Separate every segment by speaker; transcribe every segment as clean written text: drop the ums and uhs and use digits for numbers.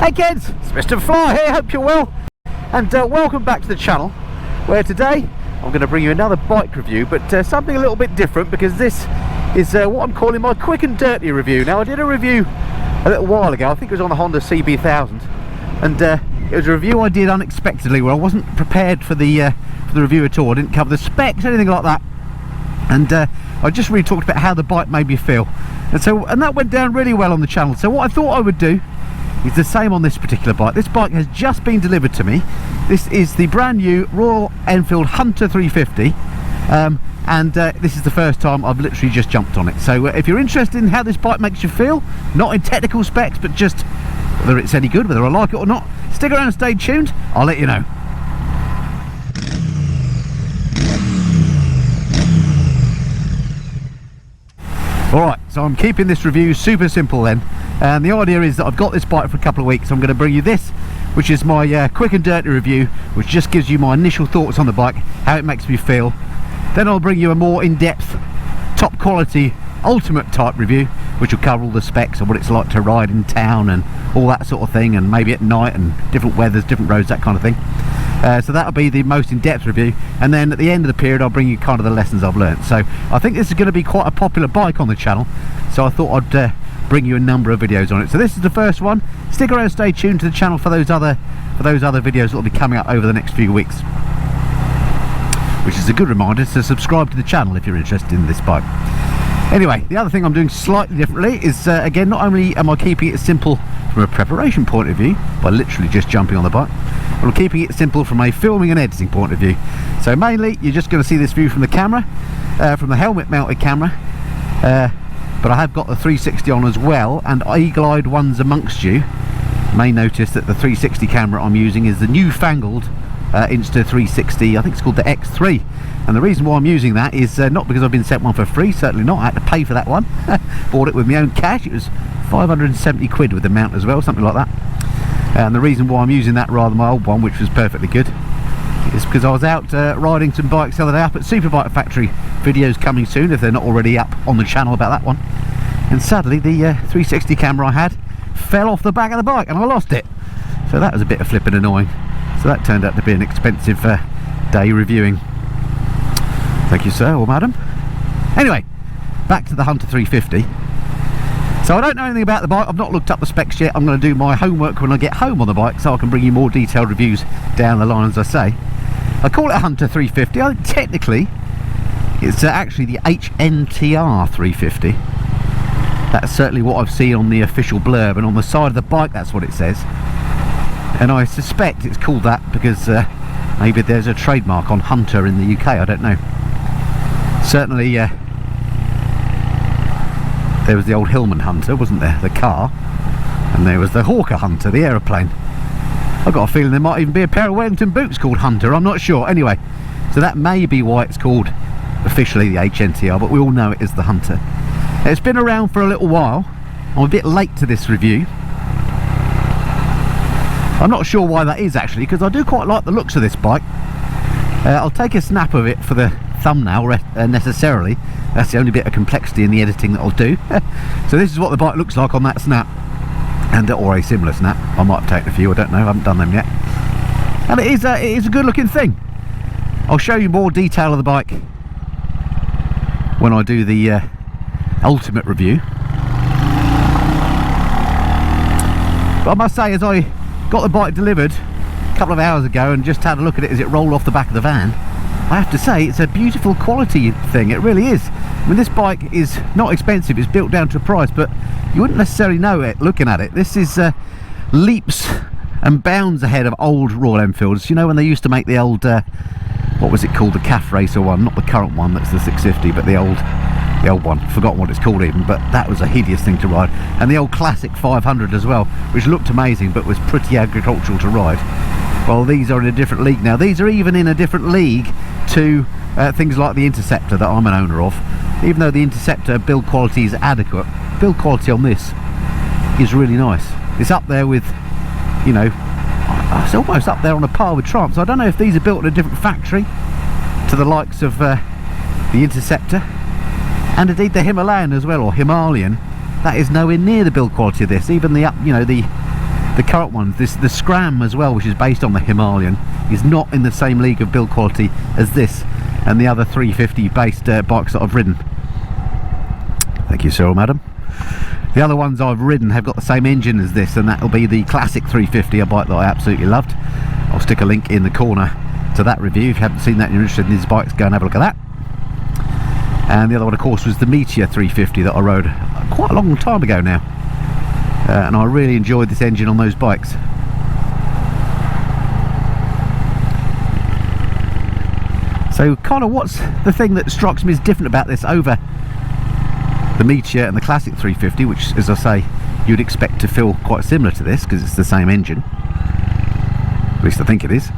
Speaker 1: Hey kids, it's Mr. Fly here, hope you're well, and welcome back to the channel, where today I'm going to bring you another bike review, but something a little bit different, because this is what I'm calling my quick and dirty review. Now, I did a review a little while ago, I think it was on the Honda CB1000, and it was a review I did unexpectedly, where I wasn't prepared for the review at all. I didn't cover the specs, anything like that, and I just really talked about how the bike made me feel, and that went down really well on the channel. So what I thought I would do is the same on this particular bike. This bike has just been delivered to me. This is the brand new Royal Enfield Hunter 350, and this is the first time I've literally just jumped on it. So if you're interested in how this bike makes you feel, not in technical specs, but just whether it's any good, whether I like it or not, stick around and stay tuned, I'll let you know. Alright, so I'm keeping this review super simple then, and the idea is that I've got this bike for a couple of weeks. I'm going to bring you this, which is my quick and dirty review, which just gives you my initial thoughts on the bike, how it makes me feel. Then I'll bring you a more in-depth, top quality, ultimate type review, which will cover all the specs and what it's like to ride in town and all that sort of thing, and maybe at night and different weathers, different roads, that kind of thing. So that'll be the most in-depth review, and then at the end of the period I'll bring you kind of the lessons I've learned. So I think this is going to be quite a popular bike on the channel, so I thought I'd bring you a number of videos on it. So this is the first one. Stick around and stay tuned to the channel for those other videos that will be coming up over the next few weeks, which is a good reminder to subscribe to the channel if you're interested in this bike. Anyway, the other thing I'm doing slightly differently is, again, not only am I keeping it simple from a preparation point of view, by literally just jumping on the bike, but I'm keeping it simple from a filming and editing point of view. So mainly, you're just going to see this view from the camera, from the helmet mounted camera, but I have got the 360 on as well, and eagle-eyed ones amongst you may notice that the 360 camera I'm using is the newfangled Insta360, I think it's called the X3. And the reason why I'm using that is not because I've been sent one for free, certainly not. I had to pay for that one. Bought it with my own cash. It was 570 quid with the mount as well, something like that. And the reason why I'm using that rather than my old one, which was perfectly good, is because I was out riding some bikes the other day up at Superbike Factory. Videos coming soon if they're not already up on the channel about that one. And sadly the 360 camera I had fell off the back of the bike and I lost it. So that was a bit of flipping annoying. So that turned out to be an expensive day reviewing. Thank you, sir or madam. Anyway, back to the Hunter 350. So I don't know anything about the bike. I've not looked up the specs yet. I'm going to do my homework when I get home on the bike, so I can bring you more detailed reviews down the line, as I say. I call it a Hunter 350. I think technically it's actually the HNTR 350. That's certainly what I've seen on the official blurb, and on the side of the bike that's what it says. And I suspect it's called that because maybe there's a trademark on Hunter in the UK, I don't know. Certainly there was the old Hillman Hunter, wasn't there, the car, and there was the Hawker Hunter, the aeroplane. I've got a feeling there might even be a pair of Wellington boots called Hunter, I'm not sure. Anyway, so that may be why it's called officially the HNTR, but we all know it is the Hunter. It's been around for a little while. I'm a bit late to this review. I'm not sure why that is actually, because I do quite like the looks of this bike. I'll take a snap of it for the thumbnail necessarily. That's the only bit of complexity in the editing that I'll do. So this is what the bike looks like on that snap, and or a similar snap. I might have taken a few, I don't know, I haven't done them yet. And it is a good looking thing. I'll show you more detail of the bike when I do the ultimate review. But I must say, as I got the bike delivered a couple of hours ago and just had a look at it as it rolled off the back of the van, I have to say it's a beautiful quality thing. It really is. I mean, this bike is not expensive, it's built down to a price, but you wouldn't necessarily know it looking at it. This is leaps and bounds ahead of old Royal Enfields. You know, when they used to make the old what was it called, the calf racer one, not the current one that's the 650, but the old one, forgotten what it's called even, but that was a hideous thing to ride. And the old classic 500 as well, which looked amazing but was pretty agricultural to ride. Well, these are in a different league now. These are even in a different league to things like the Interceptor that I'm an owner of. Even though the Interceptor build quality is adequate, build quality on this is really nice. It's up there with, you know, it's almost up there on a par with Triumph. So I don't know if these are built in a different factory to the likes of the Interceptor, and indeed the Himalayan as well, or Himalayan. That is nowhere near the build quality of this. Even the the The current one, the Scram as well, which is based on the Himalayan, is not in the same league of build quality as this and the other 350 based bikes that I've ridden. Thank you, sir or madam. The other ones I've ridden have got the same engine as this, and that'll be the classic 350, a bike that I absolutely loved. I'll stick a link in the corner to that review. If you haven't seen that and you're interested in these bikes, go and have a look at that. And the other one, of course, was the Meteor 350 that I rode quite a long time ago now, and I really enjoyed this engine on those bikes. So kind of what's the thing that strikes me as different about this over the Meteor and the classic 350, which, as I say, you'd expect to feel quite similar to this because it's the same engine, at least I think it is.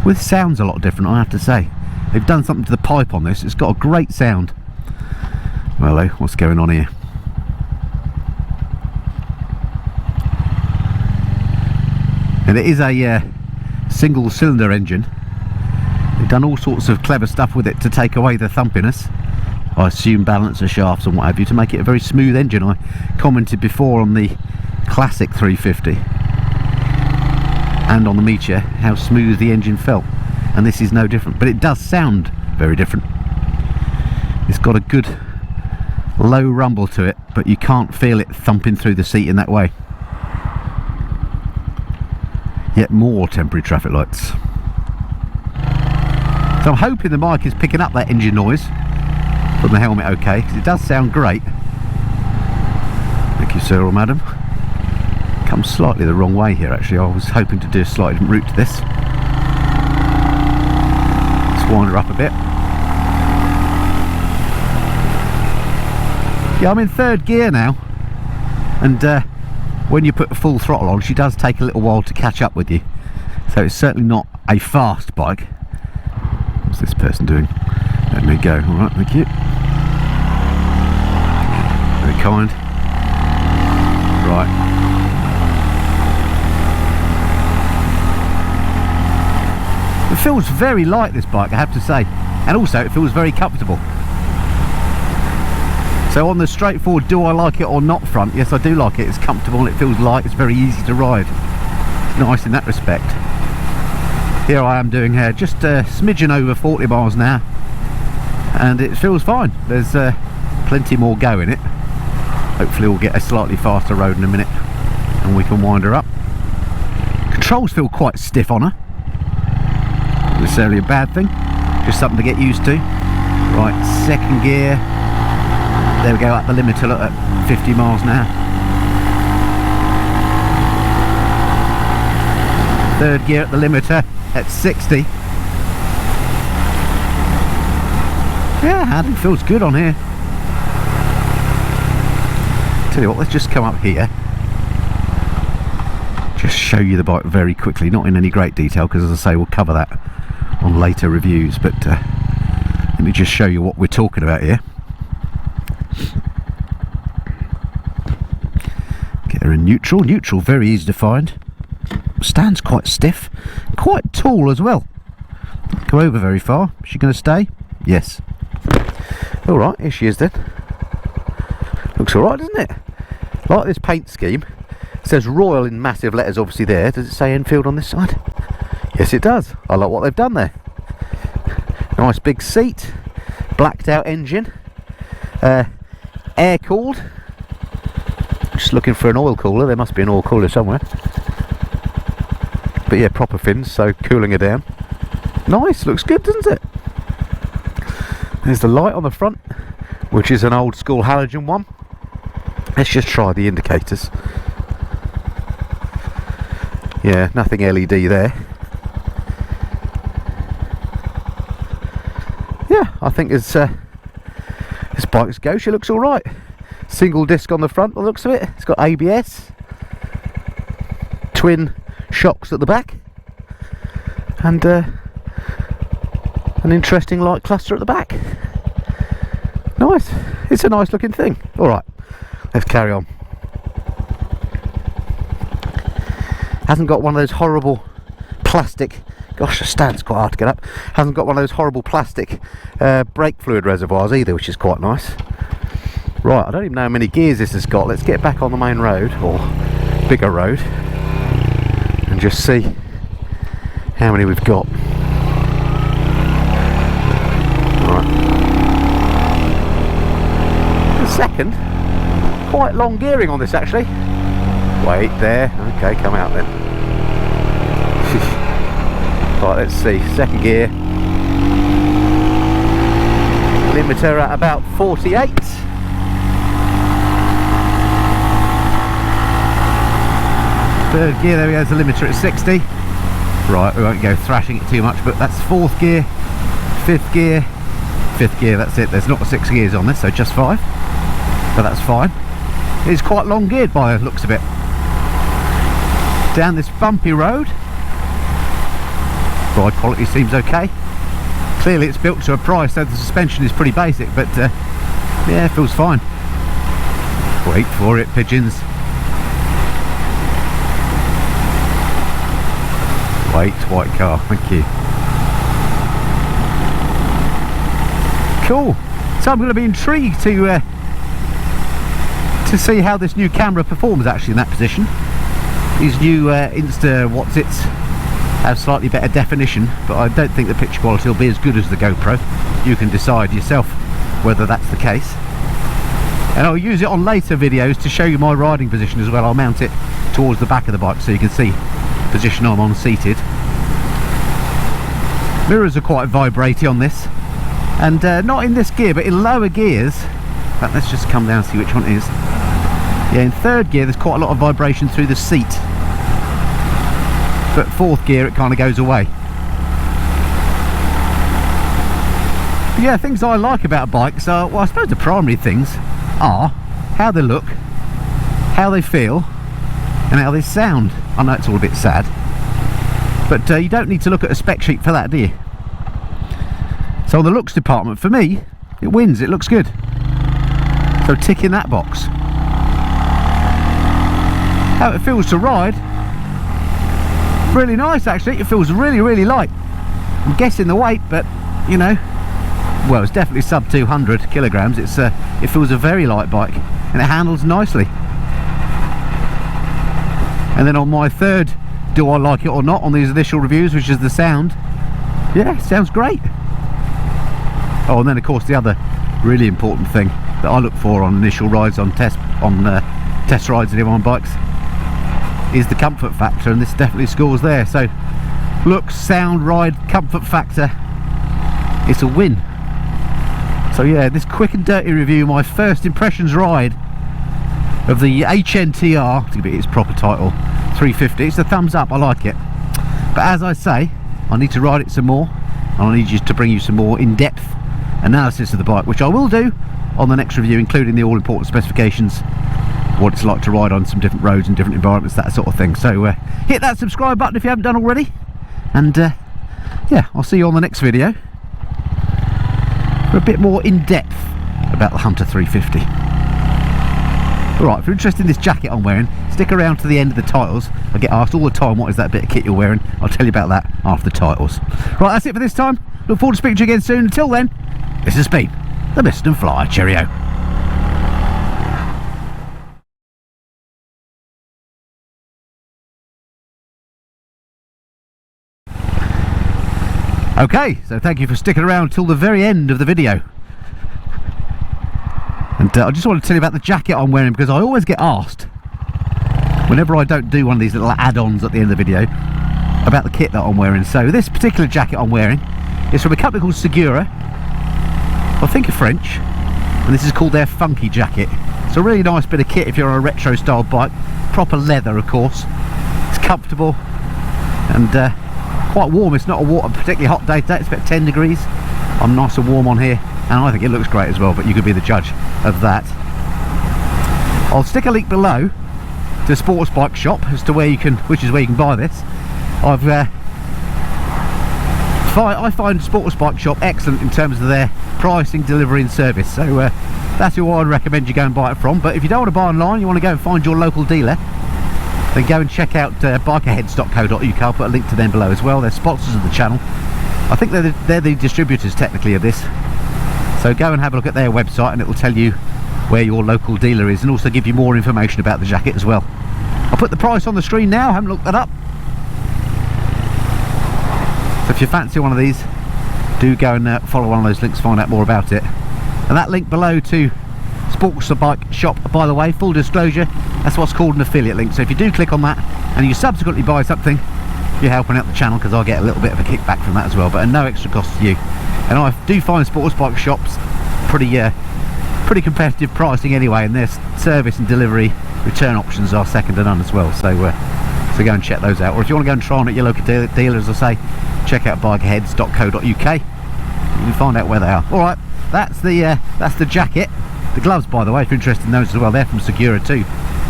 Speaker 1: Well, this sounds a lot different, I have to say. They've done something to the pipe on this. It's got a great sound. Well, hello, what's going on here? And it is a single cylinder engine. They've done all sorts of clever stuff with it to take away the thumpiness. I assume balancer shafts and what have you, to make it a very smooth engine. I commented before on the classic 350 and on the Meteor how smooth the engine felt, and this is no different, but it does sound very different. It's got a good low rumble to it, but you can't feel it thumping through the seat in that way. Yet more temporary traffic lights. So I'm hoping the mic is picking up that engine noise from the helmet okay, because it does sound great. Thank you, sir or madam. Come slightly the wrong way here actually. I was hoping to do a slightly different route to this. Let's wind her up a bit. Yeah, I'm in third gear now, and when you put full throttle on, she does take a little while to catch up with you. So it's certainly not a fast bike. What's this person doing? Let me go. Alright, thank you. Very kind. Right. It feels very light, this bike, I have to say. And also it feels very comfortable. So on the straightforward do I like it or not front, yes I do like it. It's comfortable and it feels light, it's very easy to ride. It's nice in that respect. Here I am doing just a smidgen over 40 miles an hour, and it feels fine. There's plenty more go in it. Hopefully we'll get a slightly faster road in a minute and we can wind her up. Controls feel quite stiff on her. Not necessarily a bad thing, just something to get used to. Right, second gear. There we go, up the limiter at 50 miles an hour. Third gear at the limiter at 60. Yeah, handling feels good on here. Tell you what, let's just come up here. Just show you the bike very quickly, not in any great detail, because as I say, we'll cover that on later reviews, but let me just show you what we're talking about here. Get her in neutral. Neutral, very easy to find. Stands quite stiff, quite tall as well. Go over very far. Is she going to stay? Yes. Alright, here she is then. Looks alright, doesn't it? Like this paint scheme. It says Royal in massive letters obviously there. Does it say Enfield on this side? Yes it does. I like what they've done there. Nice big seat. Blacked out engine. Air cooled. Just looking for an oil cooler. There must be an oil cooler somewhere. But yeah, proper fins, so cooling her down. Nice, looks good, doesn't it? There's the light on the front, which is an old school halogen one. Let's just try the indicators. Yeah, nothing LED there. Yeah, I think as bikes go, she looks alright. Single disc on the front, by the looks of it. It's got ABS. Twin shocks at the back, and an interesting light cluster at the back. Nice, it's a nice looking thing. Alright, let's carry on. Hasn't got one of those horrible plastic, gosh the stand's quite hard to get up, hasn't got one of those horrible plastic brake fluid reservoirs either, which is quite nice. Right, I don't even know how many gears this has got. Let's get back on the main road, or bigger road and just see how many we've got. Right. The second, quite long gearing on this actually. Wait there, okay, come out then. Right, let's see, second gear. Limiter at about 48. Third gear, there we go, there's the limiter at 60. Right, we won't go thrashing it too much, but that's fourth gear, fifth gear, that's it. There's not 6 gears on this, so just 5. But that's fine. It's quite long geared by the looks of it. Down this bumpy road. Ride quality seems okay. Clearly it's built to a price, so the suspension is pretty basic, but yeah, it feels fine. Wait for it, pigeons. Wait, white car, thank you. Cool. So I'm going to be intrigued to see how this new camera performs actually in that position. These new Insta what's-its have slightly better definition, but I don't think the picture quality will be as good as the GoPro. You can decide yourself whether that's the case. And I'll use it on later videos to show you my riding position as well. I'll mount it towards the back of the bike so you can see the position I'm on seated. Mirrors are quite vibraty on this, and not in this gear but in lower gears. But let's just come down and see which one it is. Yeah, in third gear there's quite a lot of vibration through the seat, but fourth gear it kind of goes away. But yeah, things I like about bikes are, well, I suppose the primary things are how they look, how they feel, and how they sound. I know it's all a bit sad, but you don't need to look at a spec sheet for that, do you? So the looks department, for me, it wins. It looks good, so tick in that box. How it feels to ride, really nice actually. It feels really light. I'm guessing the weight, but you know, well, it's definitely sub 200 kilograms. It feels a very light bike, and it handles nicely. And then on my third, do I like it or not, on these initial reviews, which is the sound, yeah, it sounds great. Oh, and then of course the other really important thing that I look for on initial rides, on test rides and on bikes, is the comfort factor, and this definitely scores there. So look, sound, ride, comfort factor, it's a win. So yeah, this quick and dirty review, my first impressions ride of the HNTR, to give it its proper title, 350. It's a thumbs up, I like it. But as I say, I need to ride it some more, and I need you to bring you some more in-depth analysis of the bike, which I will do on the next review, including the all-important specifications, what it's like to ride on some different roads and different environments, that sort of thing. So hit that subscribe button if you haven't done already, and yeah, I'll see you on the next video for a bit more in-depth about the Hunter 350. Alright, if you're interested in this jacket I'm wearing, stick around to the end of the titles. I get asked all the time, what is that bit of kit you're wearing? I'll tell you about that after the titles. Right, that's it for this time. Look forward to speaking to you again soon. Until then, this has been the Mist and Fly. Cheerio. Okay, so thank you for sticking around till the very end of the video. And I just want to tell you about the jacket I'm wearing, because I always get asked, whenever I don't do one of these little add-ons at the end of the video, about the kit that I'm wearing. So this particular jacket I'm wearing is from a company called Segura, I think French, and this is called their Funky jacket. It's a really nice bit of kit if you're on a retro style bike. Proper leather, of course. It's comfortable and quite warm. It's not a particularly hot day today. It's about 10 degrees. I'm nice and warm on here, and I think it looks great as well, but you could be the judge of that. I'll stick a link below to the Sports Bike Shop as to where you can, which is where you can buy this. I find Sports Bike Shop excellent in terms of their pricing, delivery and service, so that's who I'd recommend you go and buy it from. But if you don't want to buy online, you want to go and find your local dealer, then go and check out bikerheads.co.uk. I'll put a link to them below as well. They're sponsors of the channel. I think they're the distributors technically of this, so go and have a look at their website and it will tell you where your local dealer is, and also give you more information about the jacket as well. I'll put the price on the screen now, I haven't looked that up. So if you fancy one of these, do go and follow one of those links, find out more about it. And that link below to Sports Bike Shop, by the way, full disclosure, that's what's called an affiliate link. So if you do click on that and you subsequently buy something, you're helping out the channel, because I get a little bit of a kickback from that as well, but at no extra cost to you. And I do find Sports Bike Shops pretty competitive pricing anyway, and their service and delivery return options are second to none as well. So go and check those out. Or if you want to go and try on at your local dealer, as I say, check out bikeheads.co.uk. You can find out where they are. All right, that's the jacket. The gloves, by the way, if you're interested in those as well, they're from Segura too.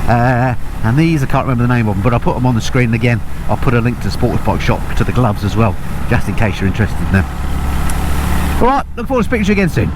Speaker 1: And these, I can't remember the name of them, but I'll put them on the screen. And again, I'll put a link to Sports Bike Shop to the gloves as well, just in case you're interested in them. All right, look forward to speaking to you again soon.